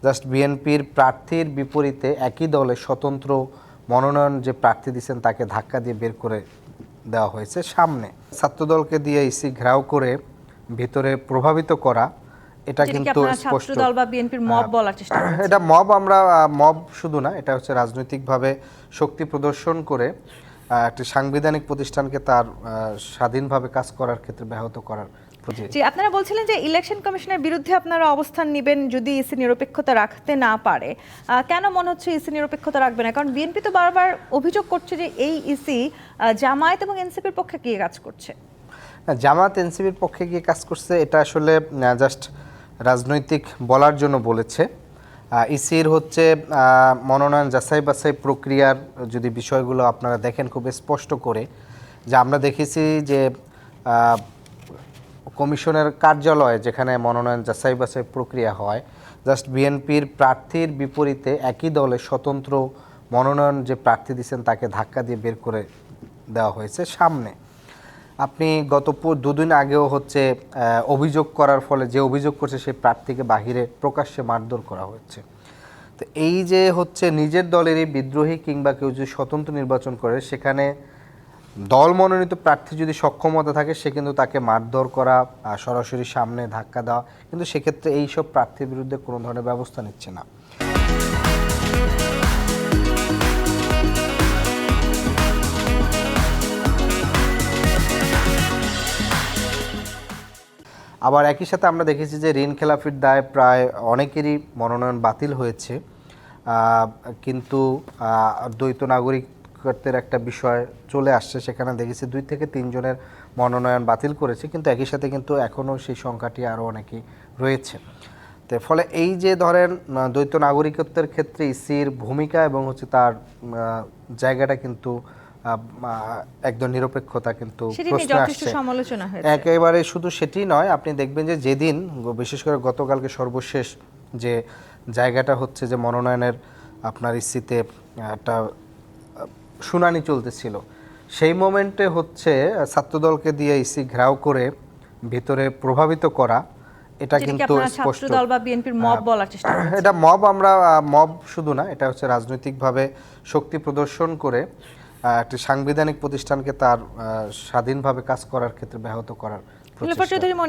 Just বিএনপির প্রার্থীর বিপরীতে একই দলে স্বতন্ত্র মনোনয়ন যে প্রার্থী দিচ্ছেন তাকে ধাক্কা দিয়ে বের করে দেওয়া হয়েছে সামনে। ছাত্রদলকে দিয়ে ইসি ঘেরাও করে ভিতরে প্রভাবিত করা, এটা কিন্তু স্পষ্ট। ছাত্রদল বা বিএনপির মব বলার চেষ্টা করছে। এটা মব, আমরা মব শুধু না, এটা হচ্ছে রাজনৈতিকভাবে শক্তি প্রদর্শন করে একটি সাংবিধানিক প্রতিষ্ঠানকে তার স্বাধীনভাবে কাজ করার ক্ষেত্রে ব্যাহত করার। জি, আপনারা বলছিলেন যে ইলেকশন কমিশনের বিরুদ্ধে আপনারা অবস্থান নেবেন যদি ইসি নিরপেক্ষতা রাখতে না পারে। কেন মনে হচ্ছে ইসি নিরপেক্ষতা রাখবে না? কারণ বিএনপি তো বারবার অভিযোগ করছে যে এই ইসি জামায়াত এবং এনসিপির পক্ষে গিয়ে কাজ করছে। জামায়াত এনসিপির পক্ষে গিয়ে কাজ করছে, এটা আসলে জাস্ট রাজনৈতিক বলার জন্য বলেছে। ইসির হচ্ছে মনোনয়ন যাচাই বাছাই প্রক্রিয়ার যদি বিষয়গুলো আপনারা দেখেন খুব স্পষ্ট করে, যে আমরা দেখেছি যে কমিশনের কার্যালয়ে যেখানে মনোনয়ন যাচাই বাছাই প্রক্রিয়া হয়, জাস্ট বিএনপির প্রার্থীর বিপরীতে একই দলে স্বতন্ত্র মনোনয়ন যে প্রার্থী দিচ্ছেন তাকে ধাক্কা দিয়ে বের করে দেওয়া হয়েছে সামনে। আপনি গত দুদিন আগেও হচ্ছে অভিযোগ করার ফলে যে অভিযোগ করছে সেই প্রার্থীকে বাহিরে প্রকাশ্যে মারধর করা হচ্ছে। তো এই যে হচ্ছে নিজের দলেরই বিদ্রোহী কিংবা কেউ যদি স্বতন্ত্র নির্বাচন করে, সেখানে দল মনোনীত প্রার্থী যদি সক্ষমতা থাকে সে কিন্তু তাকে মারধর করা, সরাসরি সামনে ধাক্কা দেওয়া, কিন্তু সেক্ষেত্রে এইসব প্রার্থীর বিরুদ্ধে কোনো ধরনের ব্যবস্থা নিচ্ছে না। আবার একই সাথে আমরা দেখেছি যে ঋণ খেলাপির দায়ে প্রায় অনেকেরই মনোনয়ন বাতিল হয়েছে, কিন্তু দ্বৈত নাগরিকত্বের একটা বিষয় চলে আসছে, সেখানে দেখেছি 2 থেকে 3 জনের মনোনয়ন বাতিল করেছে, কিন্তু একই সাথে কিন্তু এখনও সেই সংখ্যাটি আরও অনেকেই রয়েছে। তো ফলে এই যে ধরেন দ্বৈত নাগরিকত্বের ক্ষেত্রে ইসির ভূমিকা এবং হচ্ছে তার জায়গাটা কিন্তু একদম নিরপেক্ষতা কিন্তু প্রশ্ন আসছে। একেবারে শুধু সেটি নয়, আপনি দেখবেন যে যেদিন বিশেষ করে গতকালকে সর্বশেষ যে জায়গাটা হচ্ছে যে মনোনয়নের আপনার ইসিতে একটা শুনানি চলতেছিল, সেই মোমেন্টে হচ্ছে ছাত্রদলকে দিয়ে ইসি ঘেরাও করে ভিতরে প্রভাবিত করা, এটা কিন্তু স্পষ্ট। ছাত্রদল বা বিএনপির মব বলার চেষ্টা করছে। এটা মব, আমরা মব শুধু না, এটা হচ্ছে রাজনৈতিকভাবে শক্তি প্রদর্শন করে একটি সাংবিধানিক প্রতিষ্ঠানকে তার স্বাধীনভাবে কাজ করার ক্ষেত্রে ব্যাহত করার প্রচেষ্টা।